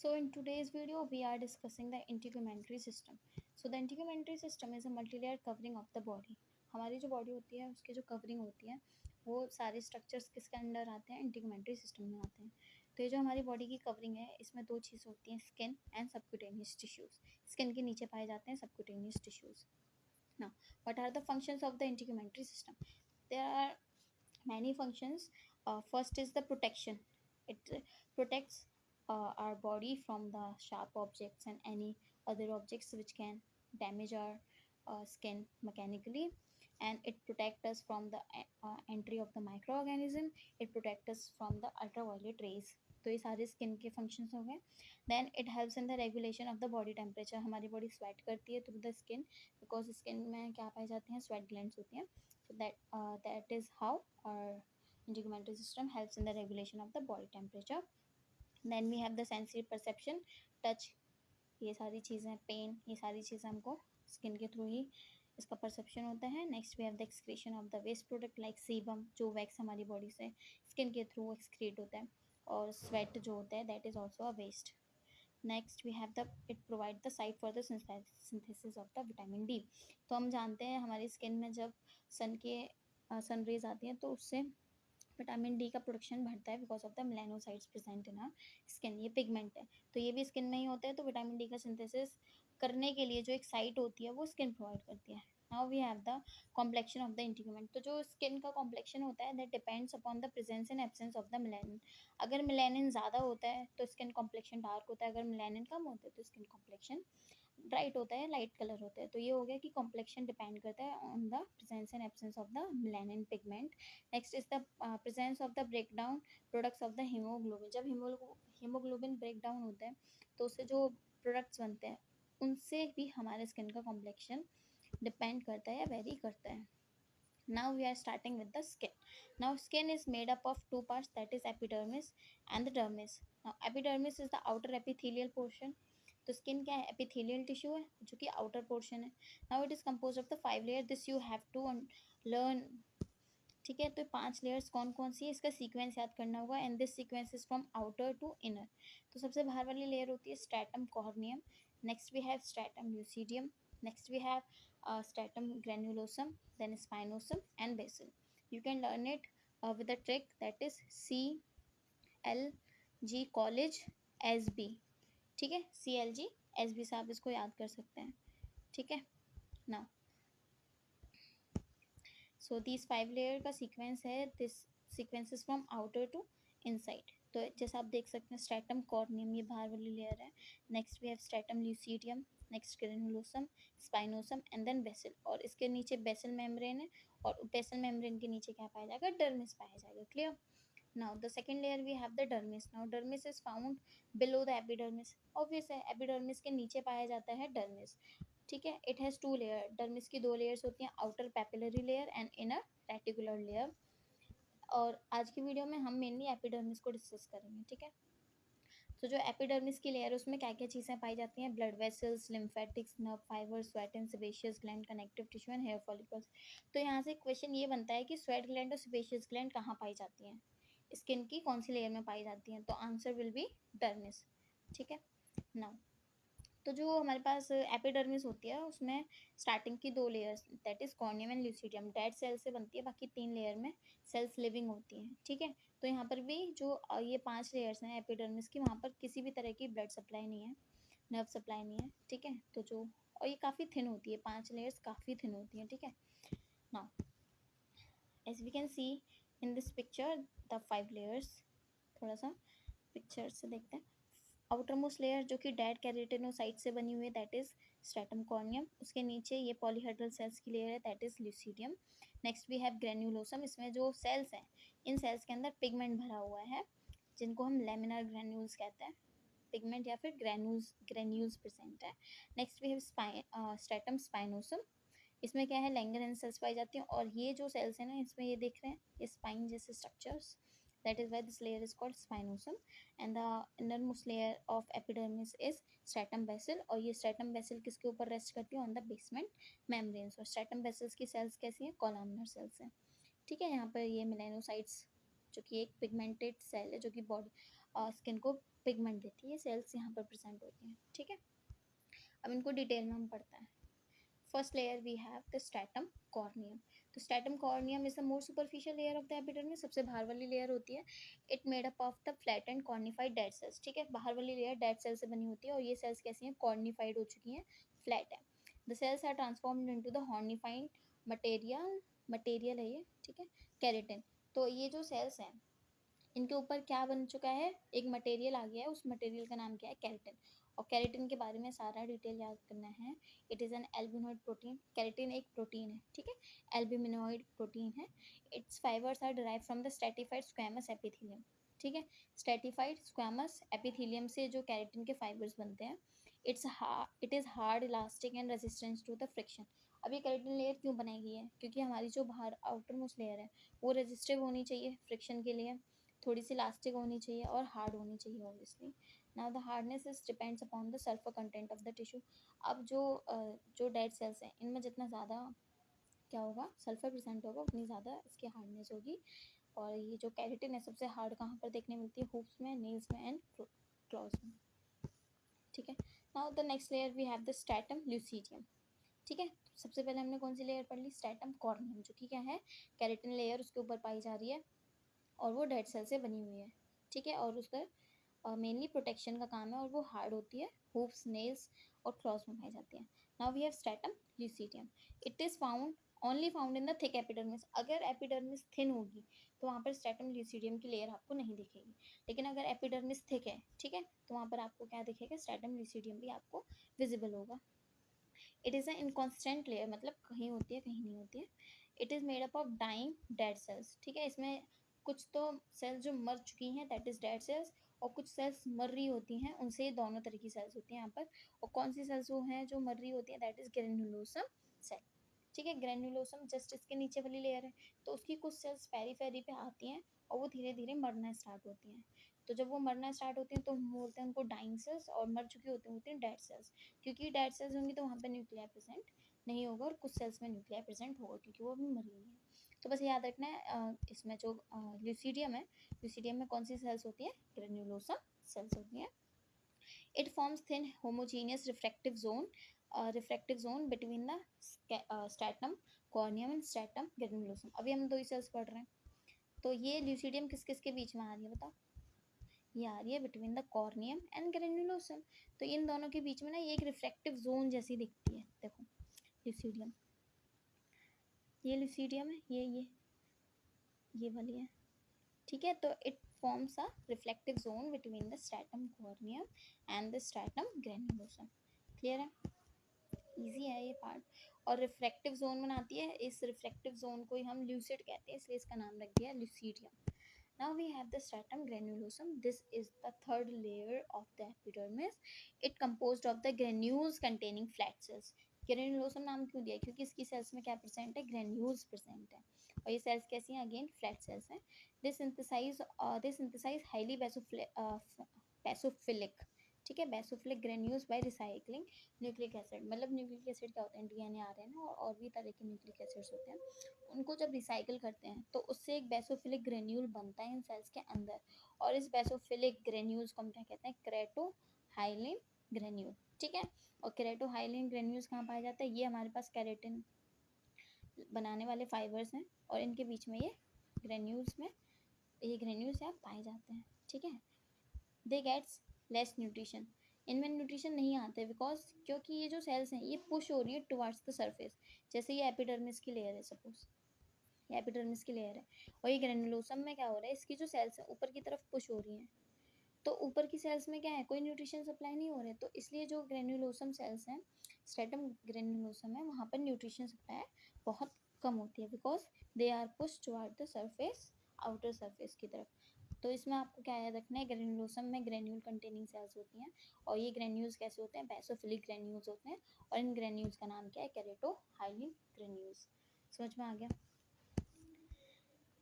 So in today's video, we are discussing the integumentary system. So the integumentary system is a multi-layer covering of the body. हमारी जो body होती है उसकी जो covering होती है वो सारे स्ट्रक्चर्स किसके अंडर आते हैं, इंटीग्यूमेंट्री सिस्टम में आते हैं. तो ये जो हमारी बॉडी की कवरिंग है इसमें दो चीज़ होती हैं, skin and subcutaneous tissues. Skin के नीचे पाए जाते हैं subcutaneous tissues. Now what are the functions of the integumentary system? There are many functions. First is the protection. It protects our body from the sharp objects and any other objects which can damage our skin mechanically, and it protects us from the entry of the microorganism. It protects us from the ultraviolet rays. तो ये सारे skin के functions हो गए. Then it helps in the regulation of the body temperature. हमारी body sweat करती है through the skin, because skin में क्या पाए जाते हैं, स्वेट ग्लैंड्स होती हैं. So that is how our integumentary system helps in the regulation of the body temperature. Then we have the sensory perception, touch, ये सारी चीज़ें, पेन, ये सारी चीज़ें हमको स्किन के थ्रू ही इसका परसेप्शन होता है. Next we have the excretion of the waste product like sebum, जो वैक्स हमारी बॉडी से स्किन के थ्रू एक्सक्रीट होता है. और स्वेट जो होता है that is also a waste. Next we have the it provide the site for the synthesis of the vitamin D. तो हम जानते हैं हमारी स्किन में जब सन रेज आती हैं तो उससे विटामिन डी का प्रोडक्शन बढ़ता है because of the melanocytes present in our skin. ये पिगमेंट है तो ये भी स्किन में ही होता है. तो विटामिन डी का सिंथेसिस करने के लिए जो एक साइट होती है वो स्किन प्रोवाइड करती है. Now we have the complexion of the integument. तो जो स्किन का कॉम्प्लेक्शन होता है that depends upon the presence and absence of the melanin. अगर मेलानिन ज़्यादा होता है तो स्किन कॉम्प्लेक्शन डार्क होता है. अगर मेलानिन कम होता है तो स्किन कॉम्प्लेक्शन ब्राइट होता है, लाइट कलर होता है. तो ये हो गया कि कॉम्प्लेक्शन डिपेंड करता है on the presence and absence of the melanin pigment. Next is the presence of the break down products of the haemoglobin. जब हीमोग्लोबिन ब्रेक डाउन होता है तो उससे जो प्रोडक्ट्स बनते हैं उनसे भी हमारे स्किन का कॉम्प्लेक्शन डिपेंड करता है या वेरी करता है. Now we are starting with the skin. Now skin is made up of two parts, that is epidermis and the dermis. Now epidermis is the outer epithelial portion. तो skin क्या है, epithelial tissue है जो कि outer portion है. Now it is compose of the 5 layer. This you have to learn. ठीक है, तो 5 लेयर्स कौन कौन सी है इसका सीक्वेंस याद करना होगा. And this sequence is from outer to inner. तो सबसे बाहर वाली लेयर होती है stratum corneum. Next we have stratum lucidum. Next we have stratum granulosum, then spinosum and basal. You can learn it with a trick, that is CLG college SB. ठीक है, CLG SB से आप इसको याद कर सकते हैं. ठीक है ना. सो दिस 5 लेयर का सीक्वेंस है. This sequence is from outer to inside. तो जैसे आप देख सकते हैं स्ट्रैटम कॉर्नियम ये बाहर वाली लेयर है. Next we have stratum lucidum, next granulosum, spinosum and then basal. और इसके नीचे बेसिल मेम्ब्रेन है और बेसिल मेम्ब्रेन के नीचे क्या पाया जाएगा, डर्मिस पाया जाएगा. Clear. Now the second layer we have the dermis. Now dermis is found below the epidermis. Obvious है, epidermis के नीचे पाया जाता है dermis. ठीक है. It has 2 layer. डर्मिस की 2 लेयर्स होती हैं, outer papillary layer and inner reticular layer. और आज की वीडियो में हम मेनली एपिडर्मिस को डिस्कस करेंगे. ठीक है. तो जो एपिडर्मिस की लेयर है उसमें क्या क्या चीज़ें पाई जाती हैं, blood vessels, lymphatics, nerve fibre, sweat and sebaceous gland, connective tissue and hair follicles. तो यहाँ से क्वेश्चन ये बनता है कि स्वेट ग्लैंड और सेबेशियस ग्लैंड कहाँ पाई जाती हैं, स्किन की कौन सी लेयर में पाई जाती हैं. तो आंसर विल बी डर्मिस. ठीक है. नाउ तो जो हमारे पास एपिडर्मिस होती है उसमें स्टार्टिंग की 2 layers, that is corneum and lucidum, dead cell से बनती है. बाकी 3 लेयर में सेल्स लिविंग होती हैं. ठीक है. तो यहाँ पर भी जो ये 5 लेयर्स हैं एपिडर्मिस की, वहाँ पर किसी भी तरह की ब्लड सप्लाई नहीं है, नर्व सप्लाई नहीं है. ठीक है. तो जो और ये काफ़ी थिन होती है, 5 लेयर्स काफ़ी थिन होती हैं. ठीक है. Now as we can see in this picture the 5 layers. थोड़ा सा पिक्चर से देखते हैं. आउटर मोस्ट लेयर जो कि डेड कैरेटिनोसाइट से बनी हुई है दैट इज स्ट्रैटम कॉर्नियम. उसके नीचे ये पॉलीहेड्रल सेल्स की लेयर है that is lucidum. Next we have granulosum. इसमें जो सेल्स हैं इन सेल्स के अंदर पिगमेंट भरा हुआ है जिनको हम लेमिनर ग्रेन्यूल्स कहते हैं. पिगमेंट या फिर ग्रेन्यूल्स प्रेजेंट है. Next we have stratum spinosum. इसमें क्या है, लैंगरहैंस सेल्स पाई जाती हैं. और ये जो सेल्स हैं ना इसमें ये देख रहे हैं ये स्पाइन जैसे structures, that is why this layer is called spinosum. And the innermost layer of epidermis is stratum basal. और ये stratum basal किसके ऊपर रेस्ट करती है, ऑन द बेसमेंट मेम्ब्रेन्स. और stratum basal की सेल्स कैसी हैं, कॉलमनर सेल्स हैं. ठीक है. यहाँ पर ये मेलानोसाइट्स जो कि एक पिगमेंटेड सेल है जो कि बॉडी स्किन को पिगमेंट देती है, ये सेल्स यहाँ पर प्रेजेंट होती हैं, ठीक है। अब इनको डिटेल में हम पढ़ते हैं। First layer we have the stratum corneum. तो stratum corneum is the more superficial layer of the epidermis, सबसे बाहर वाली लेयर होती है। It made up of the flat and cornified dead cells, ठीक है। बाहर वाली लेयर डेड सेल से बनी होती है और ये सेल्स कैसी हैं, कॉर्निफाइड हो चुकी हैं, फ्लैट है। The cells are transformed into the hornified material, material है ये, ठीक है, केराटिन। तो ये जो सेल्स हैं इनके ऊपर क्या बन चुका है, एक मटेरियल आ गया है, उस मटेरियल का नाम क्या है, केराटिन। और केराटिन के बारे में सारा डिटेल याद करना है। It is an albuminoid protein, keratin एक प्रोटीन है, ठीक है, एल्ब्यूमिनोइड प्रोटीन है। Its fibres are derive from the stratified squamous epithelium, ठीक है। स्ट्रेटिफाइड स्क्वैमस एपिथेलियम से जो केराटिन के फाइबर्स बनते हैं। It is hard, elastic and resistance to the friction. अब ये केराटिन लेयर क्यों बनाई गई है, क्योंकि हमारी जो बाहर आउटर मोस्ट लेयर है वो रेजिस्टिव होनी चाहिए फ्रिक्शन के लिए, थोड़ी सी इलास्टिक होनी चाहिए और हार्ड होनी चाहिए obviously. Now the hardness is depends upon the sulphur content of the tissue. अब जो डेड सेल्स हैं इनमें जितना ज़्यादा क्या होगा, सल्फर प्रेजेंट होगा, उतनी ज़्यादा इसकी हार्डनेस होगी। और ये जो कैरेटिन है सबसे हार्ड कहाँ पर देखने मिलती है, हुप्स में, नेल्स में एंड क्लॉज में, ठीक है। Now the next layer we have the stratum lucidum, ठीक है। सबसे पहले हमने कौन सी लेयर पढ़ ली, स्ट्रैटम कॉर्नियम, जो कि क्या है, कैरेटिन लेयर उसके ऊपर पाई जा रही है और वो डेड सेल से बनी हुई है, ठीक है। और उसका मेनली प्रोटेक्शन का काम है और वो हार्ड होती है, हूप्स, नेल्स और क्लॉज में पाई जाती है। Now we have stratum lucidum. It is found only found in the thick epidermis. अगर एपिडर्मिस थिन होगी तो वहाँ पर स्ट्रैटम ल्यूसीडियम की लेयर आपको नहीं दिखेगी, लेकिन अगर एपिडर्मिस थिक है, ठीक है, तो वहाँ पर आपको क्या दिखेगा, स्ट्रैटम ल्यूसीडियम भी आपको विजिबल होगा। It is a inconstant layer, मतलब कहीं होती है कहीं नहीं होती है। It is made up of dying dead cells, ठीक है। इसमें कुछ तो सेल्स जो मर चुकी हैं, दैट इज़ डेड सेल्स, और कुछ सेल्स मर रही होती हैं, उनसे दोनों तरह की सेल्स होती हैं यहाँ पर। और कौन सी सेल्स वो हैं जो मर रही होती हैं, दैट इज़ ग्रेन्युलोसम सेल, ठीक है। ग्रेन्युलोसम जस्ट इसके नीचे वाली लेयर है, तो उसकी कुछ सेल्स पेरीफेरी पे आती हैं और वो धीरे धीरे मरना स्टार्ट होती हैं। तो जब वो मरना स्टार्ट होती हैं तो हम बोलते हैं उनको डाइंग सेल्स, और मर चुकी होती हैं डेड सेल्स। क्योंकि डेड सेल्स होंगी तो वहाँ पे न्यूक्लियर प्रेजेंट नहीं होगा और कुछ सेल्स में न्यूक्लियर प्रेजेंट होगा क्योंकि वो अभी मरी हुई है। तो बस याद रखना है इसमें जो ल्यूसीडियम है, ल्यूसीडियम में कौन सी सेल्स होती है, ग्रेन्युलोसम सेल्स होती हैं। It forms thin homogeneous refractive zone between the stratum corneum and stratum granulosum. अभी हम दो ही सेल्स पढ़ रहे हैं, तो ये ल्यूसीडियम किस किस के बीच में आ रही है बताओ, ये आ रही है बिटवीन द कॉर्नियम एंड ग्रेन्युलोसम। तो इन दोनों के बीच में ना ये एक रिफ्रैक्टिव जोन जैसी दिखती है, देखो ल्यूसीडियम, ये ल्यूसीडियम है, ये वाली है, ठीक है। तो it forms a reflective zone between the stratum corneum and the stratum granulosum. Clear है, इजी है ये पार्ट। और रिफ्लेक्टिव जोन बनाती है, इस रिफ्लेक्टिव जोन को ही हम ल्यूसिड कहते हैं, इसलिए इसका नाम रख दिया lucidum. Now we have the stratum granulosum. This is the third layer of the epidermis. It composed of the granules containing flat cells. Granulosum नाम क्यों दिया, क्योंकि इसकी सेल्स में क्या प्रेजेंट है, ग्रेन्यूल्स प्रेजेंट है। और ये सेल्स कैसी हैं, अगेन फ्लैट सेल्स हैं। दे सिंथेसाइज हाईली बेसोफिलिक, ठीक है, basophilic granules by recycling nucleic acid. मतलब न्यूक्लिक एसिड क्या होते हैं, डीएनए आ रहे हैं ना, और भी तरह के न्यूक्लिक एसिड्स होते हैं, उनको जब रिसाइकिल करते हैं तो उससे एक बेसोफिलिक ग्रेन्यूल बनता है इन सेल्स के अंदर। और इस बेसोफिलिक ग्रेन्यूल्स को हम क्या कहते हैं, क्रेटोहाइलिन ग्रेन्यूल, ठीक है। और क्रेटोहाइलिन ग्रेन्यूल्स कहाँ पाए जाते हैं, ये हमारे पास कैरेटिन बनाने वाले फाइबर्स हैं और इनके बीच में ये ग्रेन्यूल्स में ये ग्रेन्यूल्स यहाँ पाए जाते हैं, ठीक है। दे गेट्स लेस न्यूट्रिशन, इनमें न्यूट्रिशन नहीं आते बिकॉज क्योंकि ये जो सेल्स हैं ये पुश हो रही है टुवर्ड्स द सरफेस। जैसे ये एपिडर्मिस की लेयर है सपोज, ये एपिडर्मिस की लेयर है, और ये ग्रेनुलोसम में क्या हो रहा है, इसकी जो सेल्स है ऊपर की तरफ पुश हो रही हैं, तो ऊपर की सेल्स में क्या है, कोई न्यूट्रिशन सप्लाई नहीं हो रहा है, तो इसलिए जो ग्रेनुलोसम सेल्स हैं, स्ट्रेटम ग्रेनुलोसम है, वहाँ पर न्यूट्रिशन सप्लाई बहुत कम होती है because they are push toward the surface, outer surface की तरफ। तो इसमें आपको क्या याद रखना है, ग्रेनुलोसम में ग्रेन्यूल कंटेनिंग सेल्स होती हैं, और ये ग्रेन्यूल्स कैसे होते हैं, बेसोफिलिक ग्रेन्यूल्स होते हैं, और इन ग्रेन्यूल्स का नाम क्या है, केरेटोहाइलिन ग्रेन्यूल्स। समझ में आ गया।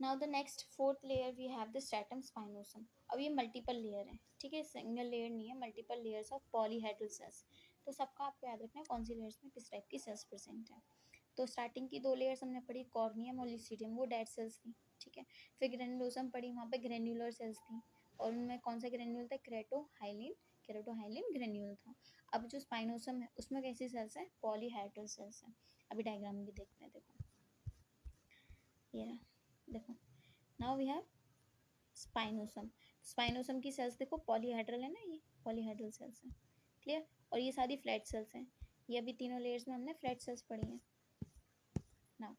Now the next fourth layer we have the stratum spinosum. अब ये मल्टीपल लेयर है, ठीक है, सिंगल लेयर नहीं है, multiple layers of polyhedral cells. तो सबका आपको याद रखना है कौन सी लेयर्स में किस टाइप की सेल्स प्रेजेंट है। तो स्टार्टिंग की दो लेयर्स हमने पढ़ी, कॉर्नियम और ल्यूसीडियम, वो डेड सेल्स थी, ठीक है। फिर ग्रेनुलोसम पढ़ी, वहाँ पे ग्रेन्युलर सेल्स थी, और उनमें कौन सा ग्रेन्यूल था, केराटोहाइलिन ग्रेन्यूल था। अब जो स्पाइनोसम है उसमें कैसी सेल्स है, पॉलीहेड्रल सेल्स है। अभी डायग्राम भी देखते हैं, देखो ये रहा, देखो now we have spinosum. Spinosum की सेल्स देखो पॉलीहेड्रल है ना, ये पॉलीहेड्रल सेल्स है, क्लियर। और ये सारी फ्लैट सेल्स हैं, ये अभी तीनों लेयर्स में हमने फ्लैट सेल्स पढ़ी हैं ना।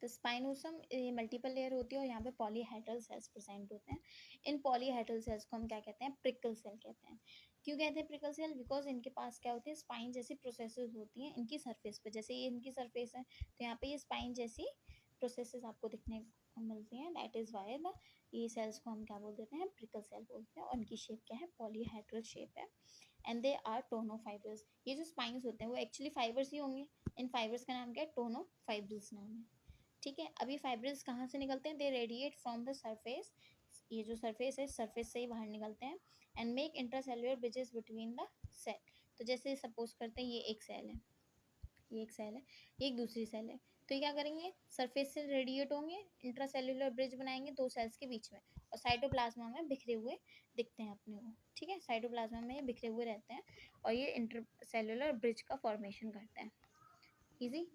तो स्पाइनोसम मल्टीपल लेयर होती है और यहाँ पे पॉलीहेड्रल सेल्स प्रेजेंट होते हैं। इन पॉलीहेड्रल सेल्स को हम क्या कहते हैं, प्रिकल सेल कहते हैं। क्यों कहते हैं प्रिकल सेल, बिकॉज इनके पास क्या होती है, स्पाइन जैसी प्रोसेसेस होती हैं इनकी सरफेस पे। जैसे ये इनकी सरफेस है तो यहाँ पे ये स्पाइन जैसी प्रोसेसेस आपको दिखने को मिलती हैं। दैट इज वाई द ये सेल्स को हम क्या बोल देते हैं, प्रिकल सेल बोलते हैं। और उनकी शेप क्या है, पॉलीहेड्रल शेप है। And they are tonofibrous. ये जो स्पाइन्स होते हैं वो एक्चुअली फाइबर्स ही होंगे। इन फाइबर्स का नाम क्या है, टोनोफाइब्रस नाम है, ठीक है। अभी फाइब्रिल्स कहाँ से निकलते हैं, दे रेडिएट फ्रॉम द सरफेस। ये जो सरफेस है, सरफेस से ही बाहर निकलते हैं। And make intracellular bridges between the cell. तो जैसे सपोज करते हैं ये एक सेल है, ये एक सेल है, ये एक दूसरी सेल है, तो ये क्या करेंगे, सरफेस से रेडिएट होंगे, इंट्रासेल्युलर ब्रिज बनाएंगे दो सेल्स के बीच में, और साइटोप्लाज्मा में बिखरे हुए दिखते हैं अपने को, ठीक है। साइटोप्लाज्मा में ये बिखरे हुए रहते हैं और ये इंटरसेल्युलर ब्रिज का फॉर्मेशन करते हैं। Easy,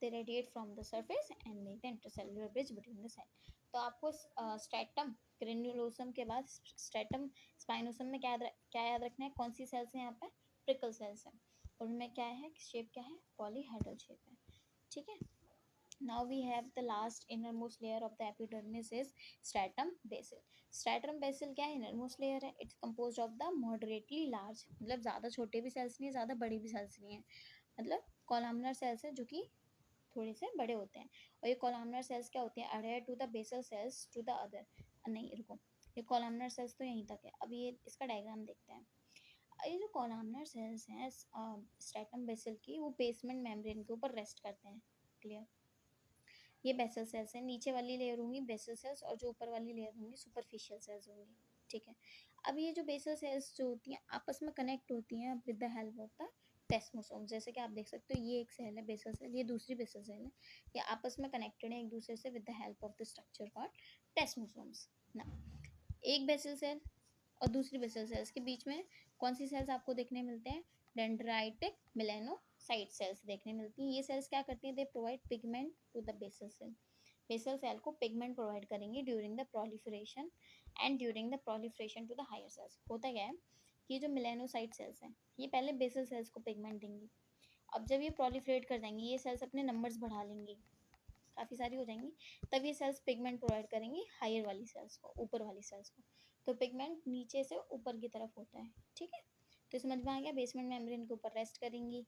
they radiate from the surface and make the intercellular bridge between the cell। तो आपको स्ट्रेटम ग्रेन्युलोसम के बाद स्ट्रेटम स्पाइनोसम में क्या याद रखना है, कौन सी सेल्स हैं यहाँ पे, प्रिकल सेल्स हैं। और उनमें क्या है, शेप क्या है, पॉलीहेड्रल शेप है, ठीक है। Now we have the last innermost layer of the epidermis is stratum basal। stratum basal क्या है, innermost layer है। It's composed of the moderately large, मतलब ज़्यादा छोटे भी सेल्स नहीं है, ज़्यादा बड़े भी सेल्स नहीं है, मतलब कॉलमनर सेल्स है जो कि थोड़े से बड़े होते हैं। और ये कॉलमनर सेल्स क्या होते हैं, adhere to the basal cells to the other, नहीं रुको, ये कॉलमनर सेल्स तो यहीं तक है। अब ये इसका डायग्राम देखते हैं। ये जो कॉलमनर सेल्स हैं स्ट्रेटम बेसल की, वो बेसमेंट मेम्ब्रेन के ऊपर रेस्ट करते हैं, क्लियर। ये बेसल सेल्स हैं, नीचे वाली लेयर होंगी बेसल सेल्स और जो ऊपर वाली लेयर होंगी सुपरफिशियल सेल्स होंगी, ठीक है। अब ये जो बेसल सेल्स जो होती हैं आपस में कनेक्ट होती हैं with the help of the desmosome. जैसे कि आप देख सकते हो ये एक सेल है बेसल सेल, ये दूसरी बेसल सेल है, ये आपस में कनेक्टेड है एक दूसरे से with the help of the structure called desmosomes ना। एक बेसल सेल और दूसरी बेसल सेल्स के बीच में कौन सी सेल्स आपको देखने मिलते हैं, डेंड्राइटिक मेलानोसाइट सेल्स देखने मिलती हैं। ये सेल्स क्या करती हैं, they provide pigment to the basal cell. Basal cell को पिगमेंट प्रोवाइड करेंगे during the proliferation and during the proliferation to the higher cells. होता क्या है कि ये जो मेलानोसाइट सेल्स हैं ये पहले बेसल सेल्स को पिगमेंट देंगी। अब जब ये प्रोलिफरेट कर जाएंगी, ये सेल्स अपने नंबर्स बढ़ा लेंगी, काफ़ी सारी हो जाएंगी, तब ये सेल्स पिगमेंट प्रोवाइड करेंगी हायर वाली सेल्स को, ऊपर वाली सेल्स को। तो पिगमेंट नीचे से ऊपर की तरफ होता है, ठीक है। तो समझ में आ गया, बेसमेंट मेम्ब्रेन के ऊपर रेस्ट करेंगी,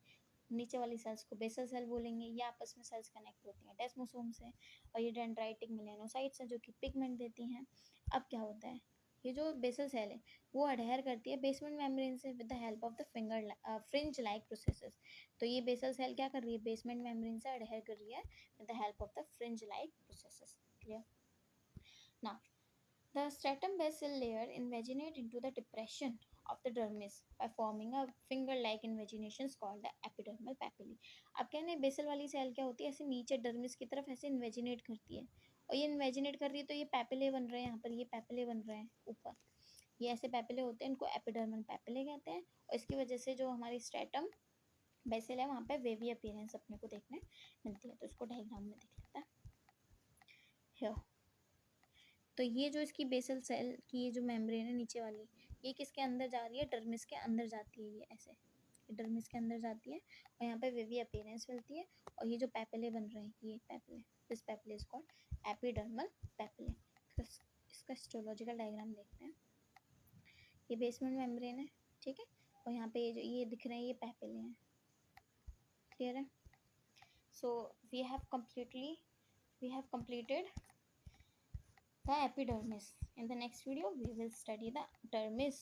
नीचे वाली सेल्स को बेसल सेल बोलेंगे, ये आपस में सेल्स कनेक्ट होती हैं डेस्मोसोम से। और ये डेंड्राइटिक मेलानोसाइट्स हैं जो कि पिगमेंट देती हैं। अब क्या होता है, ये जो बेसल सेल है वो अडहेयर करती है बेसमेंट मेम्ब्रेन से with the help of the fringe like processes. तो ये बेसल सेल क्या कर रही है, बेसमेंट मेम्ब्रेन से अडहेयर कर रही है with the help of the fringe-like processes. Clear? Now, the stratum basal layer invaginate into the depression of the dermis by forming a finger-like invaginations called the epidermal papillae। अब कहने basal वाली cell क्या होती है, ऐसे नीचे dermis की तरफ ऐसे इन्वेजिनेट करती है, और ये इन्वेजिनेट कर रही है तो ये पैपिले बन रहे हैं, यहाँ पर ये पैपिले बन रहे हैं ऊपर, ये ऐसे पैपिले होते हैं, इनको एपिडर्मल पैपिले कहते हैं। और इसकी वजह से जो हमारी स्ट्रेटम बेसल है वहाँ पे वेवी अपीयरेंस अपने को देखने मिलती है। तो इसको डायग्राम में देख लेते हैं। तो ये जो इसकी बेसल सेल की ये जो मेम्ब्रेन है नीचे वाली, ये किसके अंदर जा रही है, डर्मिस के अंदर जाती है, ये ऐसे डर्मिस के अंदर जाती है और यहाँ पे वेवी अपीयरेंस मिलती है। और ये जो पैपिले बन रहे हैं, ये papillae, this papillae is called epidermal papillae. इसका हिस्टोलॉजिकल डायग्राम देखते हैं। ये बेसमेंट मेम्ब्रेन है, ठीक है, और यहाँ पे ये जो ये दिख रहे हैं ये पैपिले हैं, क्लियर है। So we have completed the epidermis। in the next video we will study the dermis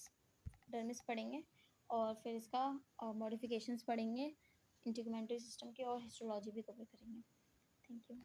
पढ़ेंगे और फिर इसका मॉडिफिकेशंस पढ़ेंगे इंटीग्यूमेंटरी सिस्टम के, और हिस्टोलॉजी भी कवर करेंगे। Thank you.